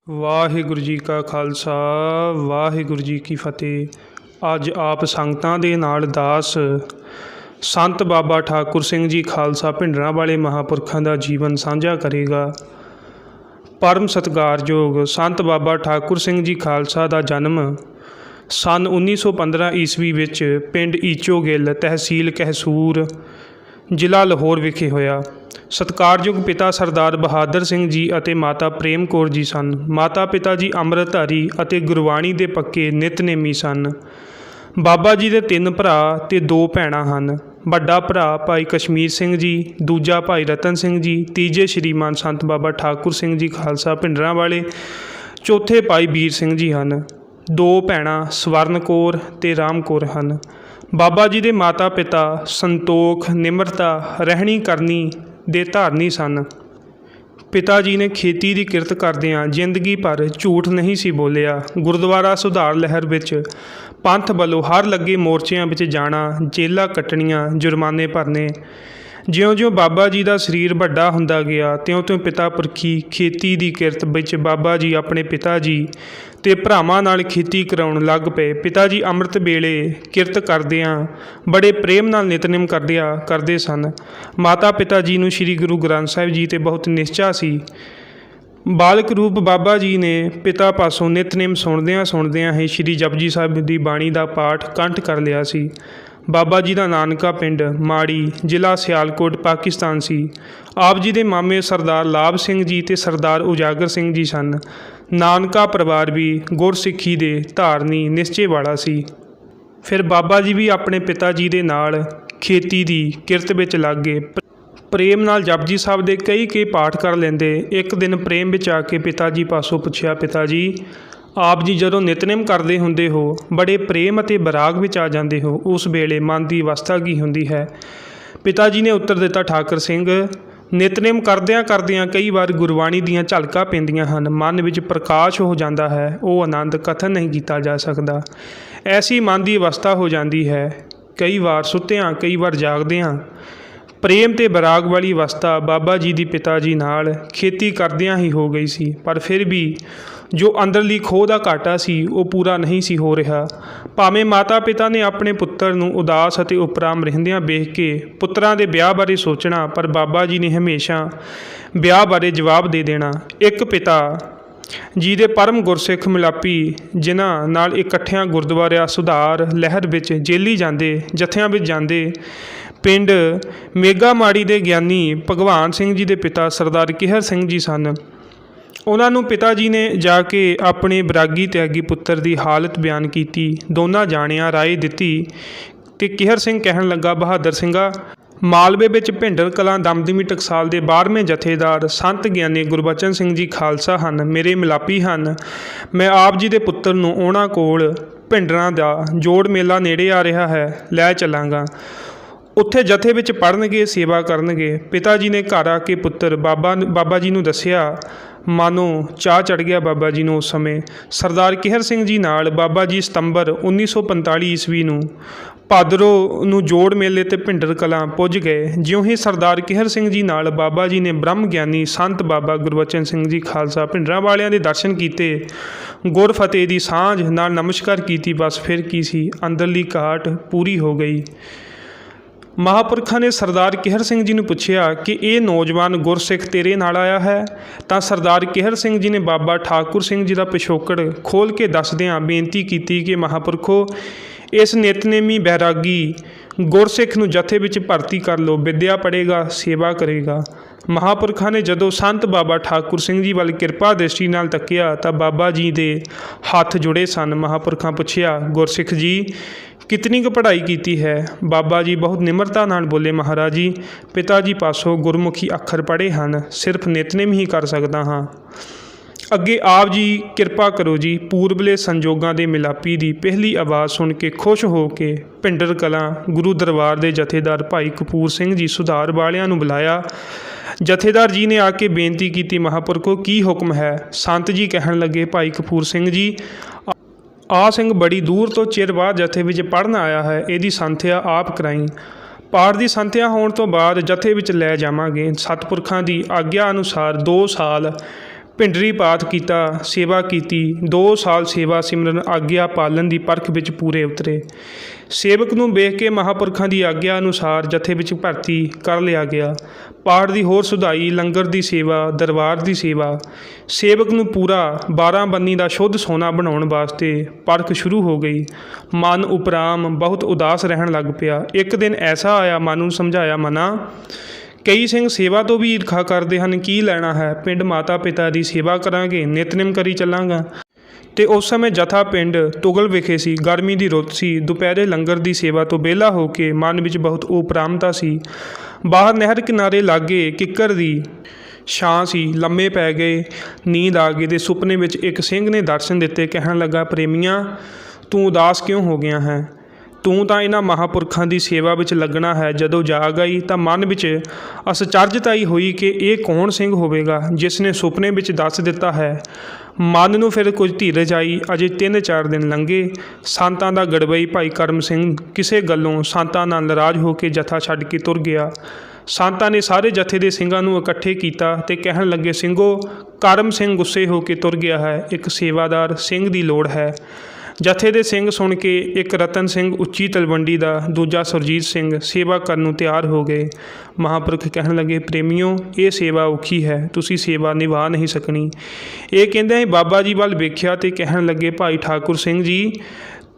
ਵਾਹਿਗੁਰੂ ਜੀ ਕਾ ਖਾਲਸਾ ਵਾਹਿਗੁਰੂ ਜੀ ਕੀ ਫਤਿਹ। ਅੱਜ ਆਪ ਸੰਗਤਾਂ ਦੇ ਨਾਲ ਦਾਸ ਸੰਤ ਬਾਬਾ ਠਾਕੁਰ ਸਿੰਘ ਜੀ ਖਾਲਸਾ ਭਿੰਡਰਾਂਵਾਲੇ ਮਹਾਂਪੁਰਖਾਂ ਦਾ ਜੀਵਨ ਸਾਂਝਾ ਕਰੇਗਾ। ਪਰਮ ਸਤਿਕਾਰਯੋਗ ਸੰਤ ਬਾਬਾ ਠਾਕੁਰ ਸਿੰਘ ਜੀ ਖਾਲਸਾ ਦਾ ਜਨਮ ਸੰਨ 1915 ਈਸਵੀ ਵਿੱਚ ਪਿੰਡ ਈਚੋਗਿੱਲ, ਤਹਿਸੀਲ ਕਹਸੂਰ, ਜ਼ਿਲ੍ਹਾ ਲਾਹੌਰ ਵਿਖੇ ਹੋਇਆ। ਸਤਿਕਾਰਯੋਗ ਪਿਤਾ ਸਰਦਾਰ ਬਹਾਦਰ ਸਿੰਘ ਜੀ ਅਤੇ ਮਾਤਾ ਪ੍ਰੇਮ ਕੌਰ ਜੀ ਸਨ। ਮਾਤਾ ਪਿਤਾ ਜੀ ਅੰਮ੍ਰਿਤਧਾਰੀ ਅਤੇ ਗੁਰਬਾਣੀ ਦੇ ਪੱਕੇ ਨਿਤਨੇਮੀ ਸਨ। ਬਾਬਾ ਜੀ ਦੇ 3 ਭਰਾ ਤੇ 2 ਭੈਣਾਂ ਹਨ। ਵੱਡਾ ਭਰਾ ਭਾਈ ਕਸ਼ਮੀਰ ਸਿੰਘ ਜੀ, ਦੂਜਾ ਭਾਈ ਰਤਨ ਸਿੰਘ ਜੀ, ਤੀਜੇ ਸ਼੍ਰੀਮਾਨ ਸੰਤ ਬਾਬਾ ਠਾਕੁਰ ਸਿੰਘ ਜੀ ਖਾਲਸਾ ਭਿੰਡਰਾਂਵਾਲੇ, ਚੌਥੇ ਭਾਈ ਵੀਰ ਸਿੰਘ ਜੀ ਹਨ। 2 ਭੈਣਾਂ ਸਵਰਨ ਕੌਰ ਤੇ ਰਾਮ ਕੌਰ ਹਨ। ਬਾਬਾ ਜੀ ਦੇ ਮਾਤਾ ਪਿਤਾ ਸੰਤੋਖ, ਨਿਮਰਤਾ, ਰਹਿਣੀ ਕਰਨੀ ਦੇ ਧਾਰਨੀ ਸਨ। ਪਿਤਾ ਜੀ ਨੇ ਖੇਤੀ ਦੀ ਕਿਰਤ ਕਰਦਿਆਂ ਜ਼ਿੰਦਗੀ ਭਰ ਝੂਠ ਨਹੀਂ ਸੀ ਬੋਲਿਆ। ਗੁਰਦੁਆਰਾ ਸੁਧਾਰ ਲਹਿਰ ਵਿੱਚ ਪੰਥ ਵੱਲੋਂ ਹਰ ਲੱਗੇ ਮੋਰਚਿਆਂ ਵਿੱਚ ਜਾਣਾ, ਜੇਲਾਂ ਕੱਟਣੀਆਂ, ਜੁਰਮਾਨੇ ਭਰਨੇ। ਜਿਉਂ-ਜਿਉਂ ਬਾਬਾ ਜੀ ਦਾ ਸਰੀਰ ਵੱਡਾ ਹੁੰਦਾ ਗਿਆ, ਤਿਉਂ-ਤਿਉਂ ਪਿਤਾ ਪੁਰਖੀ ਖੇਤੀ ਦੀ ਕਿਰਤ ਵਿੱਚ ਬਾਬਾ ਜੀ ਆਪਣੇ ਪਿਤਾ ਜੀ ਤੇ ਭਰਾਵਾਂ ਨਾਲ ਖੇਤੀ ਕਰਾਉਣ ਲੱਗ ਪਏ। ਪਿਤਾ ਜੀ ਅੰਮ੍ਰਿਤ ਵੇਲੇ ਕਿਰਤ ਕਰਦਿਆਂ ਬੜੇ ਪ੍ਰੇਮ ਨਾਲ ਨਿਤਨੇਮ ਕਰਦੇ ਸਨ। ਮਾਤਾ ਪਿਤਾ ਜੀ ਨੂੰ ਸ੍ਰੀ ਗੁਰੂ ਗ੍ਰੰਥ ਸਾਹਿਬ ਜੀ 'ਤੇ ਬਹੁਤ ਨਿਸ਼ਚਾ ਸੀ। ਬਾਲਕ ਰੂਪ ਬਾਬਾ ਜੀ ਨੇ ਪਿਤਾ ਪਾਸੋਂ ਨਿਤਨੇਮ ਸੁਣਦਿਆਂ ਹੀ ਸ੍ਰੀ ਜਪਜੀ ਸਾਹਿਬ ਦੀ ਬਾਣੀ ਦਾ ਪਾਠ ਕੰਠ ਕਰ ਲਿਆ ਸੀ। ਬਾਬਾ ਜੀ ਦਾ ਨਾਨਕਾ ਪਿੰਡ ਮਾੜੀ, ਜ਼ਿਲ੍ਹਾ ਸਿਆਲਕੋਟ, ਪਾਕਿਸਤਾਨ ਸੀ। ਆਪ ਜੀ ਦੇ ਮਾਮੇ ਸਰਦਾਰ ਲਾਭ ਸਿੰਘ ਜੀ ਤੇ ਸਰਦਾਰ ਉਜਾਗਰ ਸਿੰਘ ਜੀ ਸਨ। ਨਾਨਕਾ ਪਰਿਵਾਰ ਵੀ ਗੁਰਸਿੱਖੀ ਦੇ ਧਾਰਨੀ ਨਿਸ਼ਚੇ ਵਾਲਾ ਸੀ। ਫਿਰ ਬਾਬਾ ਜੀ ਵੀ ਆਪਣੇ ਪਿਤਾ ਜੀ ਦੇ ਨਾਲ ਖੇਤੀ ਦੀ ਕਿਰਤ ਵਿੱਚ ਲੱਗ ਗਏ। ਪ੍ਰੇਮ ਨਾਲ ਜਪਜੀ ਸਾਹਿਬ ਦੇ ਕਈ ਪਾਠ ਕਰ ਲੈਂਦੇ। ਇੱਕ ਦਿਨ ਪ੍ਰੇਮ ਵਿੱਚ ਆ ਕੇ ਪਿਤਾ ਜੀ ਪਾਸੋਂ ਪੁੱਛਿਆ, ਪਿਤਾ ਜੀ ਆਪ ਜੀ ਜਦੋਂ ਨਿਤਨੇਮ ਕਰਦੇ ਹੁੰਦੇ ਹੋ, ਬੜੇ ਪ੍ਰੇਮ ਅਤੇ ਬਰਾਗ ਵਿੱਚ ਆ ਜਾਂਦੇ ਹੋ, ਉਸ ਵੇਲੇ ਮਨ ਦੀ ਅਵਸਥਾ ਕੀ ਹੁੰਦੀ ਹੈ? ਪਿਤਾ ਜੀ ਨੇ ਉੱਤਰ ਦਿੱਤਾ, ਠਾਕਰ ਸਿੰਘ, ਨਿਤਨੇਮ ਕਰਦਿਆਂ ਕਈ ਵਾਰ ਗੁਰਬਾਣੀ ਦੀਆਂ ਝਲਕਾਂ ਪੈਂਦੀਆਂ ਹਨ, ਮਨ ਵਿੱਚ ਪ੍ਰਕਾਸ਼ ਹੋ ਜਾਂਦਾ ਹੈ। ਉਹ ਆਨੰਦ ਕਥਨ ਨਹੀਂ ਕੀਤਾ ਜਾ ਸਕਦਾ। ਐਸੀ ਮਨ ਦੀ ਅਵਸਥਾ ਹੋ ਜਾਂਦੀ ਹੈ, ਕਈ ਵਾਰ ਸੁੱਤਿਆਂ, ਕਈ ਵਾਰ ਜਾਗਦਿਆਂ। ਪ੍ਰੇਮ ਤੇ ਬਰਾਗ ਵਾਲੀ ਅਵਸਥਾ ਬਾਬਾ ਜੀ ਦੀ ਪਿਤਾ ਜੀ ਨਾਲ ਖੇਤੀ ਕਰਦਿਆਂ ਹੀ ਹੋ ਗਈ ਸੀ। ਪਰ ਫਿਰ ਵੀ ਜੋ ਅੰਦਰਲੀ ਖੋਹ ਦਾ ਘਾਟਾ ਸੀ, ਉਹ ਪੂਰਾ ਨਹੀਂ ਸੀ ਹੋ ਰਿਹਾ। ਭਾਵੇਂ ਮਾਤਾ ਪਿਤਾ ਨੇ ਆਪਣੇ ਪੁੱਤਰ ਨੂੰ ਉਦਾਸ ਅਤੇ ਉਪਰਾਮ ਰਹਿੰਦਿਆਂ ਵੇਖ ਕੇ ਪੁੱਤਰਾਂ ਦੇ ਵਿਆਹ ਬਾਰੇ ਸੋਚਣਾ, ਪਰ ਬਾਬਾ ਜੀ ਨੇ ਹਮੇਸ਼ਾ ਵਿਆਹ ਬਾਰੇ ਜਵਾਬ ਦੇ ਦੇਣਾ। ਇੱਕ ਪਿਤਾ ਜੀ ਦੇ ਪਰਮ ਗੁਰਸਿੱਖ ਮਿਲਾਪੀ, ਜਿਨ੍ਹਾਂ ਨਾਲ ਇਕੱਠਿਆਂ ਗੁਰਦੁਆਰਾ ਸੁਧਾਰ ਲਹਿਰ ਵਿੱਚ ਜੇਲੀ ਜਾਂਦੇ, ਜਥਿਆਂ ਵਿੱਚ ਜਾਂਦੇ, ਪਿੰਡ ਮੇਗਾ ਮਾੜੀ ਦੇ ਗਿਆਨੀ ਭਗਵਾਨ ਸਿੰਘ ਜੀ ਦੇ ਪਿਤਾ ਸਰਦਾਰ ਕਿਹਰ ਸਿੰਘ ਜੀ ਸਨ। ਉਹਨਾਂ ਨੂੰ ਪਿਤਾ ਜੀ ਨੇ ਜਾ ਕੇ ਆਪਣੇ ਬਰਾਗੀ ਤਿਆਗੀ ਪੁੱਤਰ ਦੀ ਹਾਲਤ ਬਿਆਨ ਕੀਤੀ। ਦੋਨਾਂ ਜਾਣਿਆਂ ਰਾਏ ਦਿੱਤੀ ਤੇ ਕਿਹਰ ਸਿੰਘ ਕਹਿਣ ਲੱਗਾ, ਬਹਾਦਰ ਸਿੰਘਾ, ਮਾਲਵੇ ਵਿੱਚ ਭਿੰਡਰ ਕਲਾਂ ਦਮਦਮੀ ਟਕਸਾਲ ਦੇ 12ਵੇਂ ਜਥੇਦਾਰ ਸੰਤ ਗਿਆਨੀ ਗੁਰਬਚਨ ਸਿੰਘ ਜੀ ਖਾਲਸਾ ਹਨ, ਮੇਰੇ ਮਿਲਾਪੀ ਹਨ। ਮੈਂ ਆਪ ਜੀ ਦੇ ਪੁੱਤਰ ਨੂੰ ਉਹਨਾਂ ਕੋਲ ਭਿੰਡਰਾਂ ਦਾ ਜੋੜ ਮੇਲਾ ਨੇੜੇ ਆ ਰਿਹਾ ਹੈ, ਲੈ ਚੱਲਾਂਗਾ। ਉੱਥੇ ਜਥੇ ਵਿੱਚ ਪੜ੍ਹਨਗੇ, ਸੇਵਾ ਕਰਨਗੇ। ਪਿਤਾ ਜੀ ਨੇ ਘਰ ਆ ਕੇ ਪੁੱਤਰ ਬਾਬਾ ਜੀ ਨੂੰ ਦੱਸਿਆ। ਮਾਨੋ ਚਾਹ ਚੜ੍ਹ ਗਿਆ ਬਾਬਾ ਜੀ ਨੂੰ। ਉਸ ਸਮੇਂ ਸਰਦਾਰ ਕਿਹਰ ਸਿੰਘ ਜੀ ਨਾਲ ਬਾਬਾ ਜੀ ਸਤੰਬਰ 1945 ਈਸਵੀ ਨੂੰ ਭਾਦਰੋਂ ਨੂੰ ਜੋੜ ਮੇਲੇ ਤੇ ਭਿੰਡਰ ਕਲਾਂ ਪੁੱਜ ਗਏ। ਜਿਉਂ ਹੀ ਸਰਦਾਰ ਕਿਹਰ ਸਿੰਘ ਜੀ ਨਾਲ ਬਾਬਾ ਜੀ ਨੇ ਬ੍ਰਹਮ ਗਿਆਨੀ ਸੰਤ ਬਾਬਾ ਗੁਰਬਚਨ ਸਿੰਘ ਜੀ ਖਾਲਸਾ ਭਿੰਡਰਾਂਵਾਲਿਆਂ ਦੇ ਦਰਸ਼ਨ ਕੀਤੇ, ਗੁਰ ਫਤਿਹ ਦੀ ਸਾਂਝ ਨਾਲ ਨਮਸਕਾਰ ਕੀਤੀ, ਬਸ ਫਿਰ ਕੀ ਸੀ, ਅੰਦਰਲੀ ਘਾਟ ਪੂਰੀ ਹੋ ਗਈ। ਮਹਾਂਪੁਰਖਾਂ ਨੇ ਸਰਦਾਰ ਕਿਹਰ ਸਿੰਘ ਜੀ ਨੂੰ ਪੁੱਛਿਆ ਕਿ ਇਹ ਨੌਜਵਾਨ ਗੁਰਸਿੱਖ ਤੇਰੇ ਨਾਲ ਆਇਆ ਹੈ? ਤਾਂ ਸਰਦਾਰ ਕਿਹਰ ਸਿੰਘ ਜੀ ਨੇ ਬਾਬਾ ਠਾਕੁਰ ਸਿੰਘ ਜੀ ਦਾ ਪਿਛੋਕੜ ਖੋਲ੍ਹ ਕੇ ਦੱਸਦਿਆਂ ਬੇਨਤੀ ਕੀਤੀ ਕਿ ਮਹਾਂਪੁਰਖੋ, ਇਸ ਨਿਤਨੇਮੀ ਬੈਰਾਗੀ ਗੁਰਸਿੱਖ ਨੂੰ ਜਥੇ ਵਿੱਚ ਭਰਤੀ ਕਰ ਲਓ, ਵਿੱਦਿਆ ਪੜ੍ਹੇਗਾ, ਸੇਵਾ ਕਰੇਗਾ। ਮਹਾਂਪੁਰਖਾਂ ਨੇ ਜਦੋਂ ਸੰਤ ਬਾਬਾ ਠਾਕੁਰ ਸਿੰਘ ਜੀ ਵੱਲ ਕਿਰਪਾ ਦ੍ਰਿਸ਼ਟੀ ਨਾਲ ਤੱਕਿਆ ਤਾਂ ਬਾਬਾ ਜੀ ਦੇ ਹੱਥ ਜੁੜੇ ਸਨ। ਮਹਾਂਪੁਰਖਾਂ ਪੁੱਛਿਆ, ਗੁਰਸਿੱਖ ਜੀ ਕਿਤਨੀ ਕੁ ਪੜ੍ਹਾਈ ਕੀਤੀ ਹੈ? ਬਾਬਾ ਜੀ ਬਹੁਤ ਨਿਮਰਤਾ ਨਾਲ ਬੋਲੇ, ਮਹਾਰਾਜ ਜੀ ਪਿਤਾ ਜੀ ਪਾਸੋਂ ਗੁਰਮੁਖੀ ਅੱਖਰ ਪੜ੍ਹੇ ਹਨ, ਸਿਰਫ ਨਿਤਨੇਮ ਹੀ ਕਰ ਸਕਦਾ ਹਾਂ। ਅੱਗੇ ਆਪ ਜੀ ਕਿਰਪਾ ਕਰੋ ਜੀ। ਪੂਰਬਲੇ ਸੰਜੋਗਾਂ ਦੇ ਮਿਲਾਪੀ ਦੀ ਪਹਿਲੀ ਆਵਾਜ਼ ਸੁਣ ਕੇ ਖੁਸ਼ ਹੋ ਕੇ ਭਿੰਡਰ ਕਲਾਂ ਗੁਰੂ ਦਰਬਾਰ ਦੇ ਜਥੇਦਾਰ ਭਾਈ ਕਪੂਰ ਸਿੰਘ ਜੀ ਸੁਧਾਰ ਵਾਲਿਆਂ ਨੂੰ ਬੁਲਾਇਆ। ਜਥੇਦਾਰ ਜੀ ਨੇ ਆ ਕੇ ਬੇਨਤੀ ਕੀਤੀ, ਮਹਾਂਪੁਰਖੋ ਕੀ ਹੁਕਮ ਹੈ? ਸੰਤ ਜੀ ਕਹਿਣ ਲੱਗੇ, ਭਾਈ ਕਪੂਰ ਸਿੰਘ ਜੀ, ਆ ਸਿੰਘ ਬੜੀ ਦੂਰ ਤੋਂ ਚਿਰ ਬਾਅਦ ਜਥੇ ਵਿੱਚ ਪੜ੍ਹਨ ਆਇਆ ਹੈ, ਇਹਦੀ ਸੰਥਿਆ ਆਪ ਕਰਾਈ। ਪਾਠ ਦੀ ਸੰਥਿਆ ਹੋਣ ਤੋਂ ਬਾਅਦ ਜਥੇ ਵਿੱਚ ਲੈ ਜਾਵਾਂਗੇ। ਸਤਿਪੁਰਖਾਂ ਦੀ ਆਗਿਆ ਅਨੁਸਾਰ 2 ਸਾਲ ਭਿੰਡਰੀ ਪਾਠ ਕੀਤਾ, ਸੇਵਾ ਕੀਤੀ। 2 ਸਾਲ ਸੇਵਾ ਸਿਮਰਨ ਆਗਿਆ ਪਾਲਣ ਦੀ ਪਰਖ ਵਿੱਚ ਪੂਰੇ ਉਤਰੇ। ਸੇਵਕ ਨੂੰ ਵੇਖ ਕੇ ਮਹਾਂਪੁਰਖਾਂ ਦੀ ਆਗਿਆ ਅਨੁਸਾਰ ਜਥੇ ਵਿੱਚ ਭਰਤੀ ਕਰ ਲਿਆ ਗਿਆ। ਪਾਠ ਦੀ ਹੋਰ ਸੁਧਾਈ, ਲੰਗਰ ਦੀ ਸੇਵਾ, ਦਰਬਾਰ ਦੀ ਸੇਵਾ। ਸੇਵਕ ਨੂੰ ਪੂਰਾ 12 ਬੰਨੀ ਦਾ ਸ਼ੁੱਧ ਸੋਨਾ ਬਣਾਉਣ ਵਾਸਤੇ ਪਰਖ ਸ਼ੁਰੂ ਹੋ ਗਈ। ਮਨ ਉਪਰਾਮ ਬਹੁਤ ਉਦਾਸ ਰਹਿਣ ਲੱਗ ਪਿਆ। ਇੱਕ ਦਿਨ ਐਸਾ ਆਇਆ, ਮਨ ਨੂੰ ਸਮਝਾਇਆ, ਮਨਾ ਕਈ ਸਿੰਘ ਸੇਵਾ ਤੋਂ ਵੀ ਈਰਖਾ ਕਰਦੇ ਹਨ, ਕੀ ਲੈਣਾ ਹੈ, ਪਿੰਡ ਮਾਤਾ ਪਿਤਾ ਦੀ ਸੇਵਾ ਕਰਾਂਗੇ, ਨਿਤਨੇਮ ਕਰੀ ਚੱਲਾਂਗਾ। ਤੇ ਉਸ ਸਮੇਂ ਜਥਾ ਪਿੰਡ ਤੁਗਲ ਵਿਖੇ ਸੀ। ਗਰਮੀ ਦੀ ਰੁੱਤ ਸੀ। ਦੁਪਹਿਰੇ ਲੰਗਰ ਦੀ ਸੇਵਾ ਤੋਂ ਵਿਹਲਾ ਹੋ ਕੇ ਮਨ ਵਿੱਚ ਬਹੁਤ ਉਪਰਾਮਤਾ ਸੀ। ਬਾਹਰ ਨਹਿਰ ਕਿਨਾਰੇ ਲਾਗੇ ਕਿੱਕਰ ਦੀ ਛਾਂ ਸੀ। ਲੰਮੇ ਪੈ ਗਏ, ਨੀਂਦ ਆ ਗਈ ਤੇ ਸੁਪਨੇ ਵਿੱਚ ਇੱਕ ਸਿੰਘ ਨੇ ਦਰਸ਼ਨ ਦਿੱਤੇ। ਕਹਿਣ ਲੱਗਾ, ਪ੍ਰੇਮੀਆਂ, ਤੂੰ ਉਦਾਸ ਕਿਉਂ ਹੋ ਗਿਆ ਹੈ? ਤੂੰ ਤਾਂ ਇਹਨਾਂ ਮਹਾਂਪੁਰਖਾਂ ਦੀ ਸੇਵਾ ਵਿੱਚ ਲੱਗਣਾ ਹੈ। ਜਦੋਂ ਜਾਗ ਆਈ ਤਾਂ ਮਨ ਵਿੱਚ ਅਸਚਰਜਤਾਈ ਹੋਈ ਕਿ ਇਹ ਕੌਣ ਸਿੰਘ ਹੋਵੇਗਾ ਜਿਸ ਨੇ ਸੁਪਨੇ ਵਿੱਚ ਦੱਸ ਦਿੱਤਾ ਹੈ। ਮਨ ਨੂੰ ਫਿਰ ਕੁਝ ਧੀਰਜ ਆਈ। ਅਜੇ 3-4 ਦਿਨ ਲੰਘੇ। ਸੰਤਾਂ ਦਾ ਗੜਬਈ ਭਾਈ ਕਰਮ ਸਿੰਘ ਕਿਸੇ ਗੱਲੋਂ ਸੰਤਾਂ ਨਾਲ ਨਾਰਾਜ਼ ਹੋ ਕੇ ਜਥਾ ਛੱਡ ਕੇ ਤੁਰ ਗਿਆ। ਸੰਤਾਂ ਨੇ ਸਾਰੇ ਜਥੇ ਦੇ ਸਿੰਘਾਂ ਨੂੰ ਇਕੱਠੇ ਕੀਤਾ ਤੇ ਕਹਿਣ ਲੱਗੇ, ਸਿੰਘੋ, ਕਰਮ ਸਿੰਘ ਗੁੱਸੇ ਹੋ ਕੇ ਤੁਰ ਗਿਆ ਹੈ। ਇੱਕ ਸੇਵਾਦਾਰ ਸਿੰਘ ਦੀ ਲੋੜ ਹੈ। ਜਥੇ ਦੇ ਸਿੰਘ ਸੁਣ ਕੇ ਇੱਕ ਰਤਨ ਸਿੰਘ ਉੱਚੀ ਤਲਵੰਡੀ ਦਾ, ਦੂਜਾ ਸੁਰਜੀਤ ਸਿੰਘ ਸੇਵਾ ਕਰਨ ਨੂੰ ਤਿਆਰ ਹੋ ਗਏ। ਮਹਾਂਪੁਰਖ ਕਹਿਣ ਲੱਗੇ, ਪ੍ਰੇਮੀਓ, ਇਹ ਸੇਵਾ ਔਖੀ ਹੈ, ਤੁਸੀਂ ਸੇਵਾ ਨਿਭਾ ਨਹੀਂ ਸਕਣੀ। ਇਹ ਕਹਿੰਦੇ ਹੀ ਬਾਬਾ ਜੀ ਵੱਲ ਵੇਖਿਆ ਤੇ ਕਹਿਣ ਲੱਗੇ, ਭਾਈ ਠਾਕੁਰ ਸਿੰਘ ਜੀ,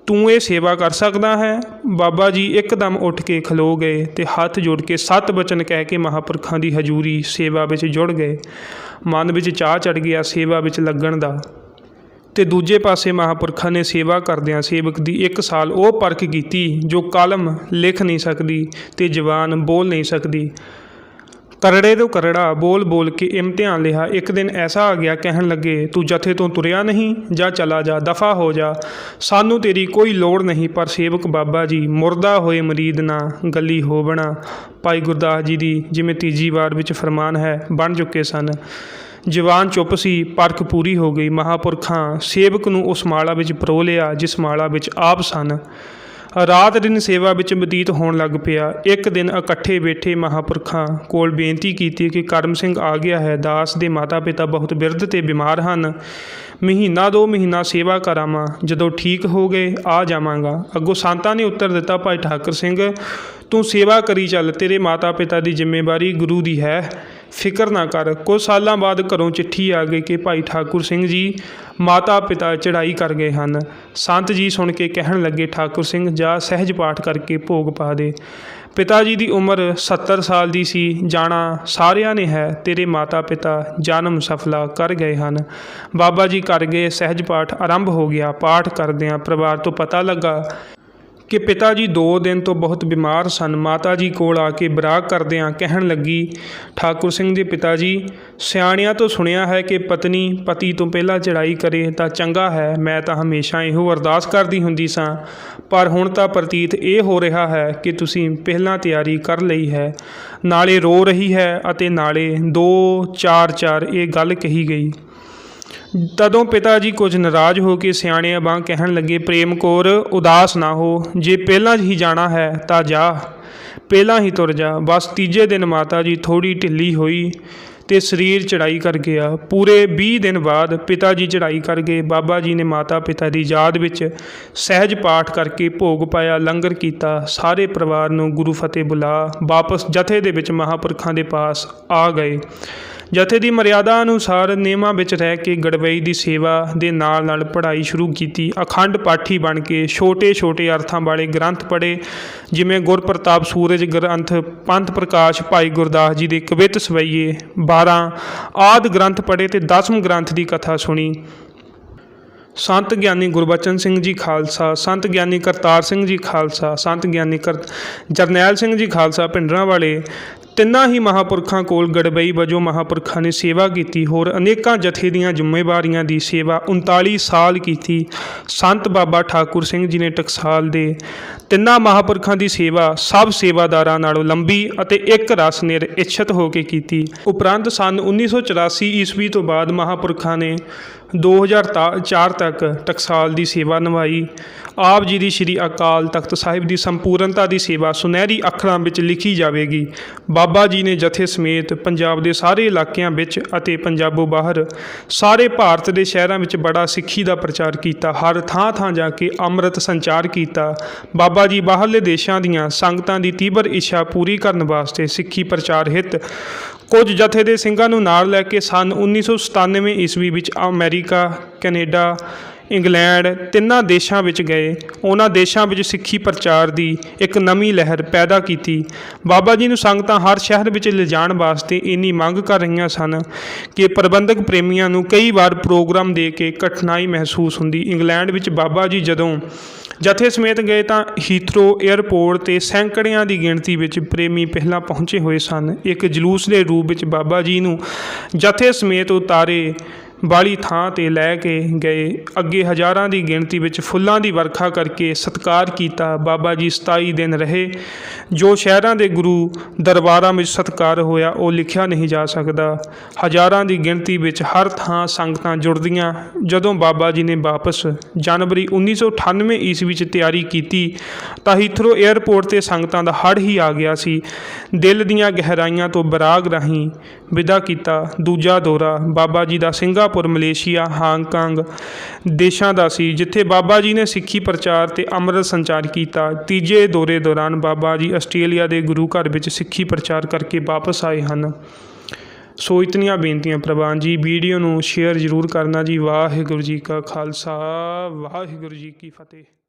ਤੂੰ ਇਹ ਸੇਵਾ ਕਰ ਸਕਦਾ ਹੈ? ਬਾਬਾ ਜੀ ਇੱਕਦਮ ਉੱਠ ਕੇ ਖਲੋ ਗਏ ਤੇ ਹੱਥ ਜੋੜ ਕੇ 7 ਬਚਨ ਕਹਿ ਕੇ ਮਹਾਂਪੁਰਖਾਂ ਦੀ ਹਜ਼ੂਰੀ ਸੇਵਾ ਵਿੱਚ ਜੁੜ ਗਏ। ਮਨ ਵਿੱਚ ਚਾਅ ਚੜ੍ਹ ਗਿਆ ਸੇਵਾ ਵਿੱਚ ਲੱਗਣ ਦਾ। ਤੇ ਦੂਜੇ ਪਾਸੇ ਮਹਾਂਪੁਰਖਾਂ ਨੇ ਸੇਵਾ ਕਰਦਿਆਂ ਸੇਵਕ ਦੀ 1 ਸਾਲ ਉਹ ਪਰਖ ਕੀਤੀ ਜੋ ਕਲਮ ਲਿਖ ਨਹੀਂ ਸਕਦੀ ਤੇ ਜ਼ਬਾਨ ਬੋਲ ਨਹੀਂ ਸਕਦੀ। ਕਰੜੇ ਤੋਂ ਕਰੜਾ ਬੋਲ ਬੋਲ ਕੇ ਇਮਤਿਹਾਨ ਲਿਆ। ਇੱਕ ਦਿਨ ਐਸਾ ਆ ਗਿਆ, ਕਹਿਣ ਲੱਗੇ, ਤੂੰ ਜਥੇ ਤੋਂ ਤੁਰਿਆ ਨਹੀਂ, ਜਾਂ ਚਲਾ ਜਾ, ਦਫਾ ਹੋ ਜਾ, ਸਾਨੂੰ ਤੇਰੀ ਕੋਈ ਲੋੜ ਨਹੀਂ। ਪਰ ਸੇਵਕ, ਬਾਬਾ ਜੀ, ਮੁਰਦਾ ਹੋਏ ਮਰੀਦ ਨਾ ਗੱਲੀ ਹੋ ਬਣਾ। ਭਾਈ ਗੁਰਦਾਸ ਜੀ ਦੀ ਜਿਵੇਂ ਤੀਜੀ ਵਾਰ ਵਿੱਚ ਫਰਮਾਨ ਹੈ, ਬਣ ਚੁੱਕੇ ਸਨ। ਜਵਾਨ ਚੁੱਪ ਸੀ। ਪਰਖ ਪੂਰੀ ਹੋ ਗਈ। ਮਹਾਂਪੁਰਖਾਂ ਸੇਵਕ ਨੂੰ ਉਸ ਮਾਲਾ ਵਿੱਚ ਪਰੋ ਲਿਆ ਜਿਸ ਮਾਲਾ ਵਿੱਚ ਆਪ ਸਨ। ਰਾਤ ਦਿਨ ਸੇਵਾ ਵਿੱਚ ਬਤੀਤ ਹੋਣ ਲੱਗ ਪਿਆ। ਇੱਕ ਦਿਨ ਇਕੱਠੇ ਬੈਠੇ ਮਹਾਂਪੁਰਖਾਂ ਕੋਲ ਬੇਨਤੀ ਕੀਤੀ ਕਿ ਕਰਮ ਸਿੰਘ ਆ ਗਿਆ ਹੈ। ਦਾਸ ਦੇ ਮਾਤਾ ਪਿਤਾ ਬਹੁਤ ਬਿਰਧ ਤੇ ਬਿਮਾਰ ਹਨ। ਮਹੀਨਾ 2 ਮਹੀਨਾ ਸੇਵਾ ਕਰਾਵਾਂ, ਜਦੋਂ ਠੀਕ ਹੋ ਗਏ ਆ ਜਾਵਾਂਗਾ। ਅੱਗੋਂ ਸੰਤਾਂ ਨੇ ਉੱਤਰ ਦਿੱਤਾ, ਭਾਈ ਠਾਕੁਰ ਸਿੰਘ, ਤੂੰ ਸੇਵਾ ਕਰੀ ਚੱਲ, ਤੇਰੇ ਮਾਤਾ ਪਿਤਾ ਦੀ ਜ਼ਿੰਮੇਵਾਰੀ ਗੁਰੂ ਦੀ ਹੈ, ਫਿਕਰ ਨਾ ਕਰ। ਕੁਝ ਸਾਲਾਂ ਬਾਅਦ ਘਰੋਂ ਚਿੱਠੀ ਆ ਗਈ ਕਿ ਭਾਈ ਠਾਕੁਰ ਸਿੰਘ ਜੀ ਮਾਤਾ ਪਿਤਾ ਚੜ੍ਹਾਈ ਕਰ ਗਏ ਹਨ। ਸੰਤ ਜੀ ਸੁਣ ਕੇ ਕਹਿਣ ਲੱਗੇ, ਠਾਕੁਰ ਸਿੰਘ, ਜਾ ਸਹਿਜ ਪਾਠ ਕਰਕੇ ਭੋਗ ਪਾ ਦੇ। ਪਿਤਾ ਜੀ ਦੀ ਉਮਰ 70 ਸਾਲ ਦੀ ਸੀ। ਜਾਣਾ ਸਾਰਿਆਂ ਨੇ ਹੈ, ਤੇਰੇ ਮਾਤਾ ਪਿਤਾ ਜਨਮ ਸਫਲਾ ਕਰ ਗਏ ਹਨ। ਬਾਬਾ ਜੀ ਕਰ ਗਏ। ਸਹਿਜ ਪਾਠ ਆਰੰਭ ਹੋ ਗਿਆ। ਪਾਠ ਕਰਦਿਆਂ ਪਰਿਵਾਰ ਤੋਂ ਪਤਾ ਲੱਗਾ ਕਿ ਪਿਤਾ ਜੀ 2 ਦਿਨ ਤੋਂ ਬਹੁਤ ਬਿਮਾਰ ਸਨ। ਮਾਤਾ ਜੀ ਕੋਲ ਆ ਕੇ ਬਰਾਗ ਕਰਦਿਆਂ ਕਹਿਣ ਲੱਗੀ, ਠਾਕੁਰ ਸਿੰਘ ਦੇ ਪਿਤਾ ਜੀ, ਸਿਆਣਿਆਂ ਤੋਂ ਸੁਣਿਆ ਹੈ ਕਿ ਪਤਨੀ ਪਤੀ ਤੋਂ ਪਹਿਲਾਂ ਚੜ੍ਹਾਈ ਕਰੇ ਤਾਂ ਚੰਗਾ ਹੈ। ਮੈਂ ਤਾਂ ਹਮੇਸ਼ਾ ਇਹੋ ਅਰਦਾਸ ਕਰਦੀ ਹੁੰਦੀ ਸਾਂ, ਪਰ ਹੁਣ ਤਾਂ ਪ੍ਰਤੀਤ ਇਹ ਹੋ ਰਿਹਾ ਹੈ ਕਿ ਤੁਸੀਂ ਪਹਿਲਾਂ ਤਿਆਰੀ ਕਰ ਲਈ ਹੈ। ਨਾਲੇ ਰੋ ਰਹੀ ਹੈ ਅਤੇ ਨਾਲੇ 2-4 ਇਹ ਗੱਲ ਕਹੀ ਗਈ। ਤਦੋਂ ਪਿਤਾ ਜੀ ਕੁਝ ਨਾਰਾਜ਼ ਹੋ ਕੇ ਸਿਆਣਿਆਂ ਵਾਂਗ ਕਹਿਣ ਲੱਗੇ, ਪ੍ਰੇਮ ਕੌਰ, ਉਦਾਸ ਨਾ ਹੋ। ਜੇ ਪਹਿਲਾਂ ਹੀ ਜਾਣਾ ਹੈ ਤਾਂ ਜਾ, ਪਹਿਲਾਂ ਹੀ ਤੁਰ ਜਾ। ਬਸ ਤੀਜੇ ਦਿਨ ਮਾਤਾ ਜੀ ਥੋੜ੍ਹੀ ਢਿੱਲੀ ਹੋਈ ਤੇ ਸਰੀਰ ਚੜ੍ਹਾਈ ਕਰ ਗਿਆ। ਪੂਰੇ 20 ਦਿਨ ਬਾਅਦ ਪਿਤਾ ਜੀ ਚੜ੍ਹਾਈ ਕਰ ਗਏ। ਬਾਬਾ ਜੀ ਨੇ ਮਾਤਾ ਪਿਤਾ ਦੀ ਯਾਦ ਵਿੱਚ ਸਹਿਜ ਪਾਠ ਕਰਕੇ ਭੋਗ ਪਾਇਆ, ਲੰਗਰ ਕੀਤਾ। ਸਾਰੇ ਪਰਿਵਾਰ ਨੂੰ ਗੁਰੂ ਫਤਿਹ ਬੁਲਾ ਵਾਪਸ ਜਥੇ ਦੇ ਵਿੱਚ ਮਹਾਂਪੁਰਖਾਂ ਦੇ ਪਾਸ ਆ ਗਏ। ਜਥੇ ਦੀ ਮਰਿਆਦਾ ਅਨੁਸਾਰ ਨਿਯਮਾਂ ਵਿੱਚ ਰਹਿ ਕੇ ਗੜਬਈ ਦੀ ਸੇਵਾ ਦੇ ਨਾਲ ਨਾਲ ਪੜ੍ਹਾਈ ਸ਼ੁਰੂ ਕੀਤੀ। ਅਖੰਡ ਪਾਠੀ ਬਣ ਕੇ ਛੋਟੇ ਅਰਥਾਂ ਵਾਲੇ ਗ੍ਰੰਥ ਪੜ੍ਹੇ, ਜਿਵੇਂ ਗੁਰਪ੍ਰਤਾਪ ਸੂਰਜ ਗ੍ਰੰਥ, ਪੰਥ ਪ੍ਰਕਾਸ਼, ਭਾਈ ਗੁਰਦਾਸ ਜੀ ਦੇ ਕਵਿਤ ਸਵਈਏ 12 ਆਦਿ ਗ੍ਰੰਥ ਪੜ੍ਹੇ ਤੇ 10ਵੇਂ ਗ੍ਰੰਥ ਦੀ ਕਥਾ ਸੁਣੀ। ਸੰਤ ਗਿਆਨੀ ਗੁਰਬਚਨ ਸਿੰਘ ਜੀ ਖਾਲਸਾ, ਸੰਤ ਗਿਆਨੀ ਕਰਤਾਰ ਸਿੰਘ ਜੀ ਖਾਲਸਾ, ਸੰਤ ਗਿਆਨੀ ਜਰਨੈਲ ਸਿੰਘ ਜੀ ਖਾਲਸਾ ਭਿੰਡਰਾਂ ਵਾਲੇ ਤਿੰਨਾਂ ਹੀ ਮਹਾਂਪੁਰਖਾਂ ਕੋਲ ਗੜਬਈ ਵਜੋਂ ਮਹਾਂਪੁਰਖਾਂ ਨੇ ਸੇਵਾ ਕੀਤੀ। ਹੋਰ ਅਨੇਕਾਂ ਜਥੇ ਦੀਆਂ ਜ਼ਿੰਮੇਵਾਰੀਆਂ ਦੀ ਸੇਵਾ 39 ਸਾਲ ਕੀਤੀ। ਸੰਤ ਬਾਬਾ ਠਾਕੁਰ ਸਿੰਘ ਜੀ ਨੇ ਟਕਸਾਲ ਦੇ ਤਿੰਨਾਂ ਮਹਾਂਪੁਰਖਾਂ ਦੀ ਸੇਵਾ ਸਭ ਸੇਵਾਦਾਰਾਂ ਨਾਲੋਂ ਲੰਬੀ ਅਤੇ ਇੱਕ ਰਸ ਨਿਰਇਛਤ ਹੋ ਕੇ ਕੀਤੀ। ਉਪਰੰਤ ਸੰਨ 1984 ਈਸਵੀ ਤੋਂ ਬਾਅਦ ਮਹਾਂਪੁਰਖਾਂ ਨੇ 2004 ਤੱਕ ਟਕਸਾਲ ਦੀ ਸੇਵਾ ਨਿਭਾਈ। ਆਪ ਜੀ ਦੀ ਸ਼੍ਰੀ ਅਕਾਲ ਤਖਤ ਸਾਹਿਬ ਦੀ ਸੰਪੂਰਨਤਾ ਦੀ ਸੇਵਾ ਸੁਨਹਿਰੀ ਅੱਖਰਾਂ ਵਿੱਚ ਲਿਖੀ ਜਾਵੇਗੀ। ਬਾਬਾ ਜੀ ਨੇ ਜਥੇ ਸਮੇਤ ਪੰਜਾਬ ਦੇ ਸਾਰੇ ਇਲਾਕਿਆਂ ਵਿੱਚ ਅਤੇ ਪੰਜਾਬੋਂ ਬਾਹਰ ਸਾਰੇ ਭਾਰਤ ਦੇ ਸ਼ਹਿਰਾਂ ਵਿੱਚ ਬੜਾ ਸਿੱਖੀ ਦਾ ਪ੍ਰਚਾਰ ਕੀਤਾ। ਹਰ ਥਾਂ ਥਾਂ ਜਾ ਕੇ ਅੰਮ੍ਰਿਤ ਸੰਚਾਰ ਕੀਤਾ। ਬਾਬਾ ਜੀ ਬਾਹਰਲੇ ਦੇਸ਼ਾਂ ਦੀਆਂ ਸੰਗਤਾਂ ਦੀ ਤੀਬਰ ਇੱਛਾ ਪੂਰੀ ਕਰਨ ਵਾਸਤੇ ਸਿੱਖੀ ਪ੍ਰਚਾਰ ਹਿੱਤ ਕੁਝ ਜਥੇ ਦੇ ਸਿੰਘਾਂ ਨੂੰ ਨਾਲ ਲੈ ਕੇ ਸੰਨ 1997 ਈਸਵੀ ਵਿੱਚ ਅਮਰੀਕਾ, ਕੈਨੇਡਾ, ਇੰਗਲੈਂਡ ਤਿੰਨਾਂ ਦੇਸ਼ਾਂ ਵਿੱਚ ਗਏ। ਉਹਨਾਂ ਦੇਸ਼ਾਂ ਵਿੱਚ ਸਿੱਖੀ ਪ੍ਰਚਾਰ ਦੀ ਇੱਕ ਨਵੀਂ ਲਹਿਰ ਪੈਦਾ ਕੀਤੀ। ਬਾਬਾ ਜੀ ਨੂੰ ਸੰਗਤਾਂ ਹਰ ਸ਼ਹਿਰ ਵਿੱਚ ਲਿਜਾਣ ਵਾਸਤੇ ਇੰਨੀ ਮੰਗ ਕਰ ਰਹੀਆਂ ਸਨ ਕਿ ਪ੍ਰਬੰਧਕ ਪ੍ਰੇਮੀਆਂ ਨੂੰ ਕਈ ਵਾਰ ਪ੍ਰੋਗਰਾਮ ਦੇ ਕੇ ਕਠਿਨਾਈ ਮਹਿਸੂਸ ਹੁੰਦੀ। ਇੰਗਲੈਂਡ ਵਿੱਚ ਬਾਬਾ ਜੀ ਜਦੋਂ ਜਥੇ ਸਮੇਤ ਗਏ ਤਾਂ ਹੀਥਰੋ ਏਅਰਪੋਰਟ 'ਤੇ ਸੈਂਕੜਿਆਂ ਦੀ ਗਿਣਤੀ ਵਿੱਚ ਪ੍ਰੇਮੀ ਪਹਿਲਾਂ ਪਹੁੰਚੇ ਹੋਏ ਸਨ। ਇੱਕ ਜਲੂਸ ਦੇ ਰੂਪ ਵਿੱਚ ਬਾਬਾ ਜੀ ਨੂੰ ਜਥੇ ਸਮੇਤ ਉਤਾਰੇ ਵਾਲੀ ਥਾਂ 'ਤੇ ਲੈ ਕੇ ਗਏ। ਅੱਗੇ ਹਜ਼ਾਰਾਂ ਦੀ ਗਿਣਤੀ ਵਿੱਚ ਫੁੱਲਾਂ ਦੀ ਵਰਖਾ ਕਰਕੇ ਸਤਿਕਾਰ ਕੀਤਾ। ਬਾਬਾ ਜੀ 27 ਦਿਨ ਰਹੇ। ਜੋ ਸ਼ਹਿਰਾਂ ਦੇ ਗੁਰੂ ਦਰਬਾਰਾਂ ਵਿੱਚ ਸਤਿਕਾਰ ਹੋਇਆ ਉਹ ਲਿਖਿਆ ਨਹੀਂ ਜਾ ਸਕਦਾ। ਹਜ਼ਾਰਾਂ ਦੀ ਗਿਣਤੀ ਵਿੱਚ ਹਰ ਥਾਂ ਸੰਗਤਾਂ ਜੁੜਦੀਆਂ। ਜਦੋਂ ਬਾਬਾ ਜੀ ਨੇ ਵਾਪਸ ਜਨਵਰੀ 1998 ਈਸਵੀ 'ਚ ਤਿਆਰੀ ਕੀਤੀ ਤਾਂ ਹੀਥਰੋ ਏਅਰਪੋਰਟ 'ਤੇ ਸੰਗਤਾਂ ਦਾ ਹੜ੍ਹ ਹੀ ਆ ਗਿਆ ਸੀ। ਦਿਲ ਦੀਆਂ ਗਹਿਰਾਈਆਂ ਤੋਂ ਬਰਾਗ ਰਾਹੀਂ ਵਿਦਾ ਕੀਤਾ। ਦੂਜਾ ਦੌਰਾ ਬਾਬਾ ਜੀ ਦਾ ਸਿੰਗਾਪੁਰ, ਮਲੇਸ਼ੀਆ, ਹਾਂਗਕਾਂਗ ਦੇਸ਼ਾਂ ਦਾ ਸੀ, ਜਿੱਥੇ ਬਾਬਾ ਜੀ ਨੇ ਸਿੱਖੀ ਪ੍ਰਚਾਰ ਤੇ ਅੰਮ੍ਰਿਤ ਸੰਚਾਰ ਕੀਤਾ। ਤੀਜੇ ਦੌਰੇ ਦੌਰਾਨ ਬਾਬਾ ਜੀ ਆਸਟ੍ਰੇਲੀਆ ਦੇ ਗੁਰੂ ਘਰ ਵਿੱਚ ਸਿੱਖੀ ਪ੍ਰਚਾਰ ਕਰਕੇ ਵਾਪਸ ਆਏ ਹਨ। ਸੋ ਇਤਨੀਆਂ ਬੇਨਤੀਆਂ ਪ੍ਰਵਾਨ ਜੀ। ਵੀਡੀਓ ਨੂੰ ਸ਼ੇਅਰ ਜ਼ਰੂਰ ਕਰਨਾ ਜੀ। ਵਾਹਿਗੁਰੂ ਜੀ ਕਾ ਖਾਲਸਾ, ਵਾਹਿਗੁਰੂ ਜੀ ਕੀ ਫਤਿਹ।